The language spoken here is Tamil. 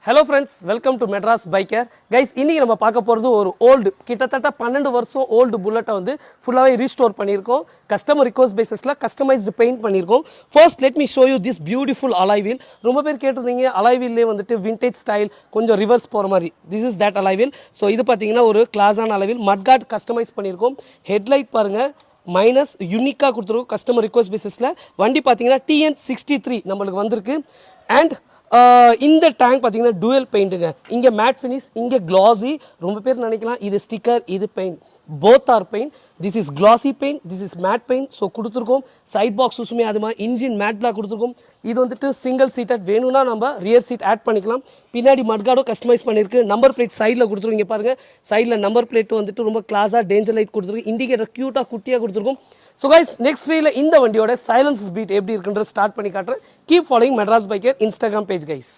Hello friends, welcome to Madras Biker. Guys, இன்னைக்கு நம்ம பார்க்க போறது ஒரு ஓல்ட் கிட்டத்தட்ட 12 வருஷம் ஓல்ட் புல்லட்டை வந்து ஃபுல்லாவே ரீஸ்டோர் பண்ணியிருக்கோம். கஸ்டமர் ரிக்வெஸ்ட் பேசிஸ்ல கஸ்டமைஸ்டு பெயிண்ட் பண்ணியிருக்கோம். First let me show you this beautiful alloy wheel. ரொம்ப பேர் கேட்டிருந்தீங்க அலாய் வீல்லே வந்துட்டு விண்டேஜ் ஸ்டைல் கொஞ்சம் ரிவர்ஸ் போகிற மாதிரி. This is that alloy wheel. So இது பார்த்தீங்கன்னா ஒரு கிளாஸான அலாய் வீல். மட்கார்ட் கஸ்டமைஸ் பண்ணியிருக்கோம். ஹெட்லைட் பாருங்க மைனஸ் யூனிக்காக கொடுத்துருக்கோம் கஸ்டமர் ரிக்வெஸ்ட் பேசிஸில். வண்டி பார்த்தீங்கன்னா TN63 நம்மளுக்கு வந்திருக்கு. அண்ட் இந்த டேங்க் பார்த்தீங்கன்னா டூயல் பெயிண்ட்டுங்க. இங்கே மேட் ஃபினிஷ், இங்கே கிளாஸி. ரொம்ப பேர் நினைக்கலாம் இது ஸ்டிக்கர் இது paint. Both are paint. This is classy paint, this is made paint. So கொடுத்துருக்கோம். சைட் பாக்ஸுமே அதுமா இன்ஜின் மேட் பிளாக் கொடுத்துருக்கோம். இது வந்துட்டு சிங்கிள் சீட்டட், வேணும்னா நம்ம ரியர் சீட் ஆட் பண்ணிக்கலாம். பின்னாடி மட்கார்டும் கஸ்டமைஸ் பண்ணியிருக்கு. நம்பர் பிளேட் சைடில் கொடுத்துருக்கோம். இங்கே பாருங்கள் சைடில் நம்பர் பிளேட் வந்துட்டு ரொம்ப கிளாஸாக டேஞ்சர் லைட் கொடுத்துருக்கு. இண்டிகேட்டர் க்யூட்டாக குட்டியாக கொடுத்துருக்கோம். ஸோ கைஸ் நெக்ஸ்ட் வீடியோவில் இந்த வண்டியோட சைலன்ஸ் பீட் எப்படி இருக்குன்ற ஸ்டார்ட் பண்ணி காட்டுறேன். Keep following Madras biker Instagram page guys.